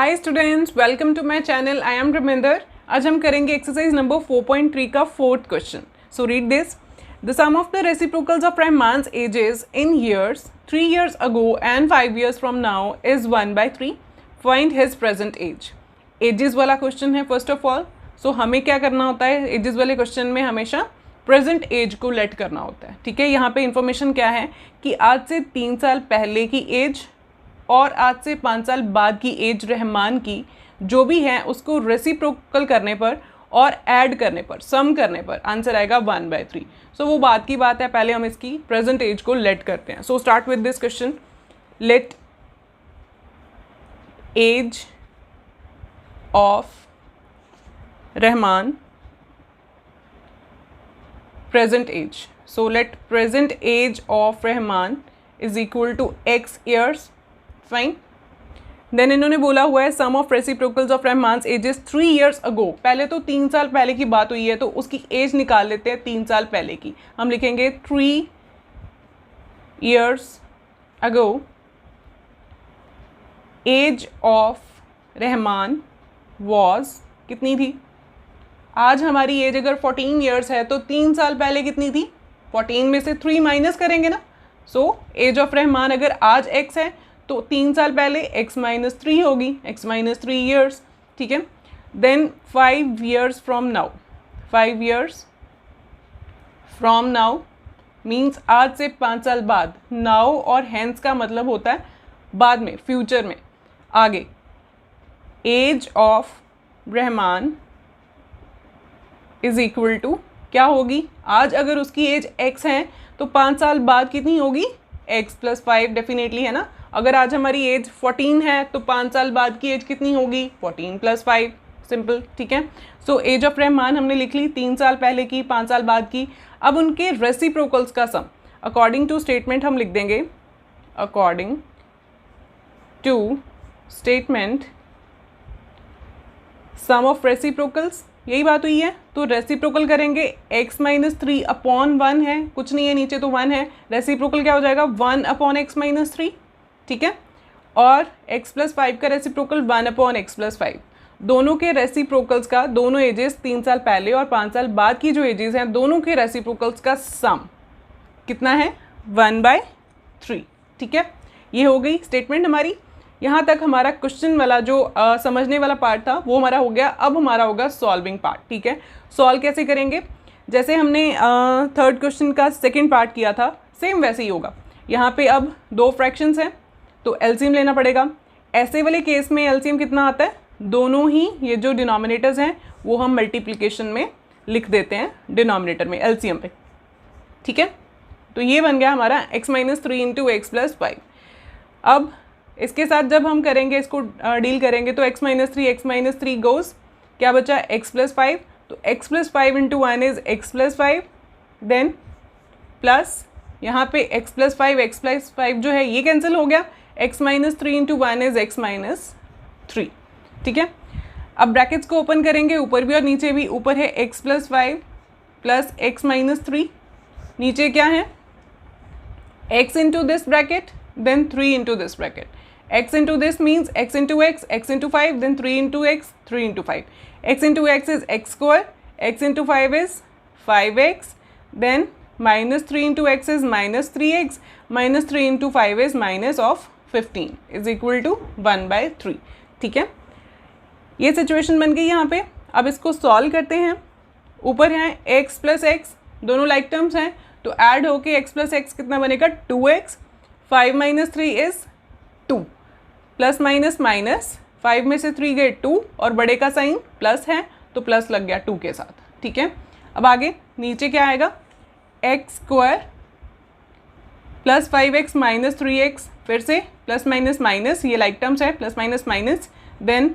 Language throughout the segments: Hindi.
Hi students, welcome to my channel. I am Ravinder. आज हम करेंगे एक्सरसाइज नंबर 4.3 का fourth question. So read this. The sum of the reciprocals of Rahman's ages in years 3 years ago and 5 years from now is 1/3. Find his present age. Ages वाला क्वेश्चन है फर्स्ट ऑफ ऑल। सो हमें क्या करना होता है, एजेस वाले क्वेश्चन में हमेशा प्रेजेंट एज को लेट करना होता है। ठीक है, यहाँ पे इंफॉर्मेशन क्या है कि आज से 3 साल पहले की एज और आज से 5 साल बाद की एज रहमान की जो भी है उसको रेसिप्रोकल करने पर और ऐड करने पर, सम करने पर आंसर आएगा 1/3। सो वो बात की बात है, पहले हम इसकी प्रेजेंट एज को लेट करते हैं। So start with this question. Let age of Rahman present age. So let present age of Rahman is equal to x years. Fine. Then इन्होंने बोला हुआ है sum of reciprocals of Rahman's ages 3 years ago. पहले तो 3 साल पहले की बात हुई है तो उसकी एज निकाल लेते हैं 3 साल पहले की। हम लिखेंगे 3 years ago age of Rahman was कितनी थी? आज हमारी एज अगर 14 ईयर्स है तो 3 साल पहले कितनी थी? 14 में से 3 माइनस करेंगे ना। सो एज ऑफ रहमान अगर आज x है तो 3 साल पहले x - 3 होगी, x - 3 ईयर्स। ठीक है। Then 5 years from now, 5 years from now means आज से 5 साल बाद। नाउ और हैंस का मतलब होता है बाद में, फ्यूचर में, आगे। Age of Rahman is equal to क्या होगी? आज अगर उसकी एज x है तो 5 साल बाद कितनी होगी? x + 5 डेफिनेटली, है ना। अगर आज हमारी एज 14 है तो 5 साल बाद की एज कितनी होगी? 14 + 5, सिंपल। ठीक है। सो एज ऑफ रहमान हमने लिख ली, 3 साल पहले की, 5 साल बाद की। अब उनके रेसिप्रोकल्स का सम अकॉर्डिंग टू स्टेटमेंट हम लिख देंगे, according to statement sum of reciprocals, यही बात हुई है। तो रेसिप्रोकल करेंगे, x - 3 अपॉन 1 है, कुछ नहीं है नीचे तो 1 है। रेसिप्रोकल क्या हो जाएगा? 1 अपॉन x - 3। ठीक है। और x + 5 का रेसिप्रोकल 1 अपॉन x + 5। दोनों के रेसिप्रोकल्स का, दोनों एजेस 3 साल पहले और 5 साल बाद की जो एजेस हैं, दोनों के रेसिप्रोकल्स का सम कितना है? 1/3। ठीक है, ये हो गई स्टेटमेंट हमारी। यहाँ तक हमारा क्वेश्चन वाला जो समझने वाला पार्ट था वो हमारा हो गया। अब हमारा होगा सॉल्विंग पार्ट। ठीक है, सॉल्व कैसे करेंगे? जैसे हमने थर्ड क्वेश्चन का सेकंड पार्ट किया था, सेम वैसे ही होगा। यहाँ पे अब 2 फ्रैक्शंस हैं तो एलसीएम लेना पड़ेगा। ऐसे वाले केस में एलसीएम कितना आता है? दोनों ही ये जो डिनोमिनेटर्स हैं वो हम मल्टीप्लिकेशन में लिख देते हैं, डिनोमिनेटर में, एलसीएम पे। ठीक है, तो ये बन गया हमारा x - 3 × x + 5। अब इसके साथ जब हम करेंगे, इसको डील करेंगे तो x - 3 गोज़, क्या बचा? x + 5। तो x + 5 × 1 is x + 5, then plus यहाँ पे x + 5 जो है ये कैंसिल हो गया। x - 3 × 1 is x - 3। ठीक है। अब ब्रैकेट्स को ओपन करेंगे, ऊपर भी और नीचे भी। ऊपर है x + 5 प्लस x - 3, नीचे क्या है? x into this bracket, then 3 into this bracket. X into this means x into x, x into 5, then 3 into x, 3 into 5. X into x is x square, x into 5 is 5x, then -3 into x is -3x, -3 into 5 is -15 is equal to 1/3। ठीक है, ये सिचुएशन बन गई यहाँ पे। अब इसको सॉल्व करते हैं। ऊपर है x + x, दोनों लाइक टर्म्स हैं तो ऐड होके x + x कितना बनेगा? 2x। 5 - 3 is 2, plus minus minus, 5 में से 3 गए 2 और बड़े का साइन प्लस है तो प्लस लग गया 2 के साथ। ठीक है। अब आगे नीचे क्या आएगा? x² प्लस 5x - 3x, फिर से प्लस माइनस माइनस, ये लाइक टर्म्स है, plus minus minus, then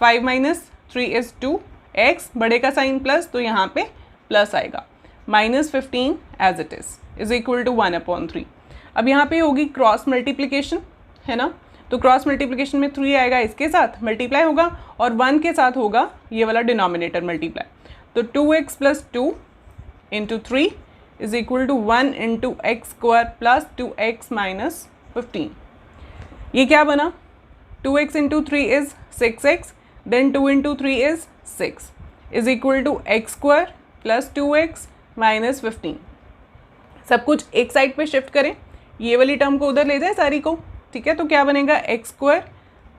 5 - 3 is 2x, बड़े का साइन प्लस तो यहाँ पे प्लस आएगा। -15 as it is equal to 1/3। अब यहाँ पे होगी क्रॉस मल्टीप्लिकेशन, है ना। तो क्रॉस मल्टीप्लिकेशन में 3 आएगा, इसके साथ मल्टीप्लाई होगा और 1 के साथ होगा ये वाला डिनोमिनेटर मल्टीप्लाई। तो 2x + 2 × 3 is equal to 1 × x² + 2x - 15। ये क्या बना? 2x into 3 is 6x, then 2 into 3 is 6 is equal to x square plus 2x minus 15. सब कुछ एक साइड पे शिफ्ट करें, ये वाली टर्म को उधर ले जाए सारी को, ठीक है। तो क्या बनेगा x square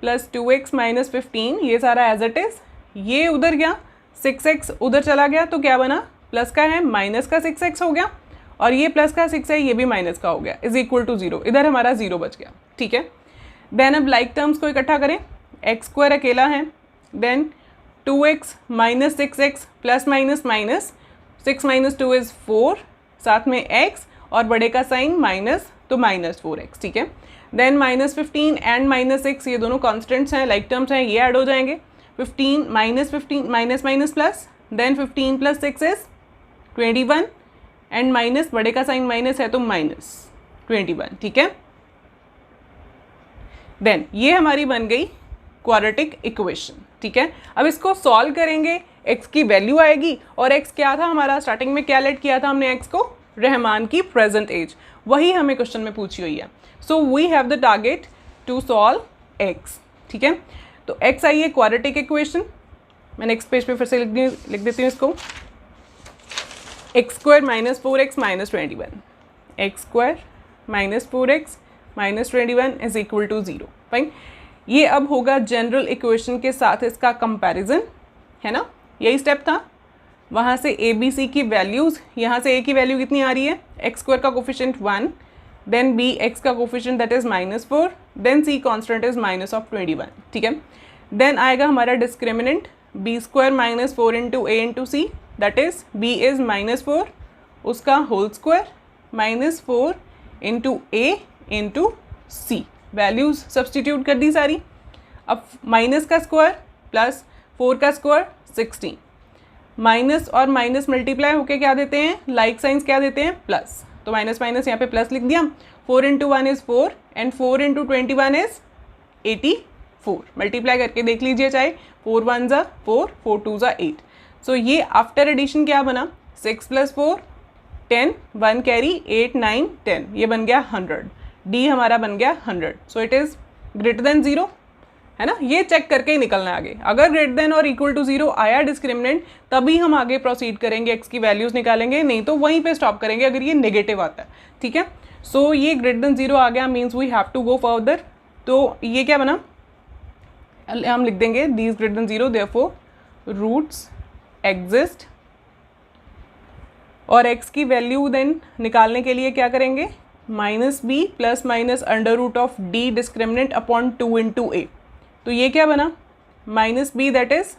plus 2x minus 15, ये सारा एज इट इज़, ये उधर गया 6x उधर चला गया, तो क्या बना, प्लस का है माइनस का 6x हो गया, और ये प्लस का 6 है ये भी माइनस का हो गया, इज इक्वल टू 0, इधर हमारा 0 बच गया, ठीक है। देन अब लाइक टर्म्स को इकट्ठा करें, एक्स स्क्वायर अकेला है, then 2x minus 6x plus minus minus 6 minus 2 is 4, साथ में x और बड़े का साइन माइनस, तो माइनस 4x, ठीक है। देन माइनस 15 एंड माइनस 6, ये दोनों कॉन्स्टेंट्स हैं, लाइक टर्म्स हैं, ये ऐड हो जाएंगे, 15 minus minus plus, then 15 plus 6 is 21 and minus, बड़े का साइन माइनस है तो माइनस 21, ठीक है। देन ये हमारी बन गई क्वाड्रेटिक इक्वेशन, ठीक है। अब इसको सॉल्व करेंगे, x की वैल्यू आएगी, और x क्या था हमारा, स्टार्टिंग में क्या लेट किया था हमने x को, रहमान की प्रेजेंट एज, वही हमें क्वेश्चन में पूछी हुई है। So we have the target to solve x, ठीक है। तो x आई है क्वाड्रेटिक इक्वेशन, मैं नेक्स्ट पेज पे फिर से लिख देती हूँ इसको, x square minus 4x minus 21, x square minus 4x minus 21 is equal to 0, fine. ये अब होगा जनरल इक्वेशन के साथ इसका कंपैरिजन, है ना, यही स्टेप था। वहाँ से ए बी सी की वैल्यूज़, यहाँ से a की वैल्यू कितनी आ रही है, एक्स स्क्वायर का कोफिशिएंट 1, देन b x का coefficient that is -4, then c constant is minus of 21, ठीक है। देन आएगा हमारा discriminant b square minus 4 into a into c, that is b is -4, उसका whole square minus 4 into a into c, values substitute कर दी सारी। अब माइनस का स्क्वायर प्लस 4 का स्क्वायर 16, माइनस और माइनस मल्टीप्लाई होके क्या देते हैं, लाइक साइंस क्या देते हैं, प्लस, तो माइनस माइनस यहाँ पे प्लस लिख दिया। 4 into 1 is 4 and 4 into 21 is 84, multiply करके देख लीजिए, चाहे 4 1 ज़ा 4, 4 2 ज़ा 8। सो ये आफ्टर एडिशन क्या बना, 6 प्लस 4 10, 1 कैरी 8 9 10, ये बन गया 100, डी हमारा बन गया 100। So it is greater than 0, है ना, ये चेक करके ही निकलना है आगे। अगर ग्रेटर देन और इक्वल टू 0 आया डिस्क्रिमिनेंट, तभी हम आगे प्रोसीड करेंगे, एक्स की वैल्यूज़ निकालेंगे, नहीं तो वहीं पे स्टॉप करेंगे अगर ये नेगेटिव आता है, ठीक है। सो ये ग्रेटर देन 0 आ गया, means we have to go further. तो ये क्या बना, हम लिख देंगे these greater than 0, therefore roots exist, और x की वैल्यू देन निकालने के लिए क्या करेंगे, minus b plus minus under root of D discriminant upon 2 into a. तो ये क्या बना, minus b that is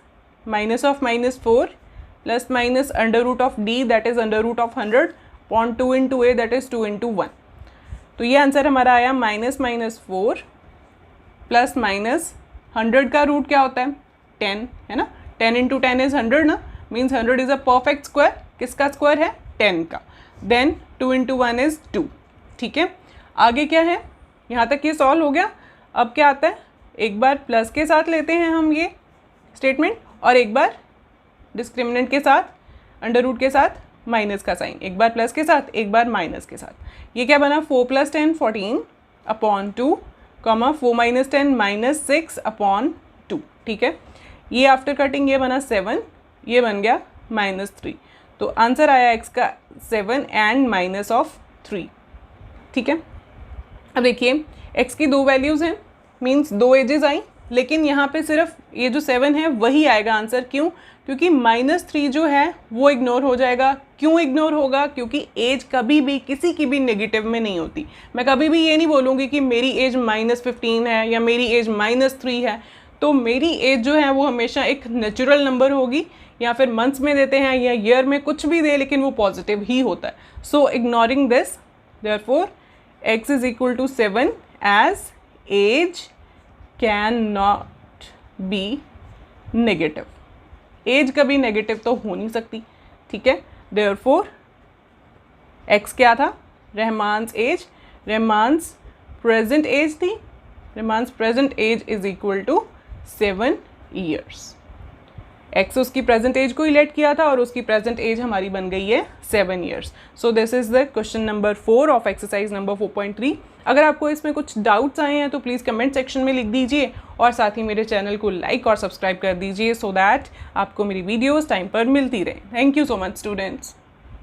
minus of -4 plus minus under root of D that is under root of 100 upon 2 into A that is 2 into 1। तो ये आंसर हमारा आया -4 प्लस माइनस 100 का रूट क्या होता है 10, है ना, 10 इंटू 10 इज़ 100 ना, means 100 is a perfect square, किसका स्क्वायर है, 10 का। देन 2 इंटू 1 इज़ 2, ठीक है। आगे क्या है, यहाँ तक ये सॉल्व हो गया। अब क्या आता है, एक बार प्लस के साथ लेते हैं हम ये स्टेटमेंट, और एक बार डिस्क्रिमिनेंट के साथ, अंडर रूट के साथ माइनस का साइन, एक बार प्लस के साथ एक बार माइनस के साथ। ये क्या बना, 4 + 10 14 अपॉन 2, 4 - 10 -6 अपॉन 2, ठीक है। ये आफ्टर कटिंग ये बना 7, ये बन गया -3। तो आंसर आया x का 7 एंड माइनस ऑफ 3, ठीक है। अब देखिए x की 2 वैल्यूज़ हैं, मीन्स 2 एजेस आई, लेकिन यहाँ पे सिर्फ ये जो 7 है वही आएगा आंसर। क्यों, क्योंकि -3 जो है वो इग्नोर हो जाएगा। क्यों इग्नोर होगा, क्योंकि एज कभी भी किसी की भी नेगेटिव में नहीं होती। मैं कभी भी ये नहीं बोलूँगी कि मेरी एज -15 है या मेरी एज -3 है, तो मेरी एज जो है वो हमेशा एक नेचुरल नंबर होगी, या फिर मंथ्स में देते हैं या ईयर में, कुछ भी दे, लेकिन वो पॉजिटिव ही होता है। So ignoring this, therefore x is equal to 7 as age can not be negative. Age कभी नेगेटिव तो हो नहीं सकती, ठीक है। देयरफॉर x क्या था, Rahman's age, Rahman's present age थी, Rahman's present age is equal to 7 years। X उसकी प्रेजेंट एज को ही लेट किया था और उसकी प्रेजेंट एज हमारी बन गई है 7 years. So this is the question number 4 of exercise number 4.3। अगर आपको इसमें कुछ डाउट्स आए हैं तो प्लीज़ कमेंट सेक्शन में लिख दीजिए और साथ ही मेरे चैनल को लाइक और सब्सक्राइब कर दीजिए सो दैट आपको मेरी वीडियोज़ टाइम पर मिलती रहे। Thank you so much students.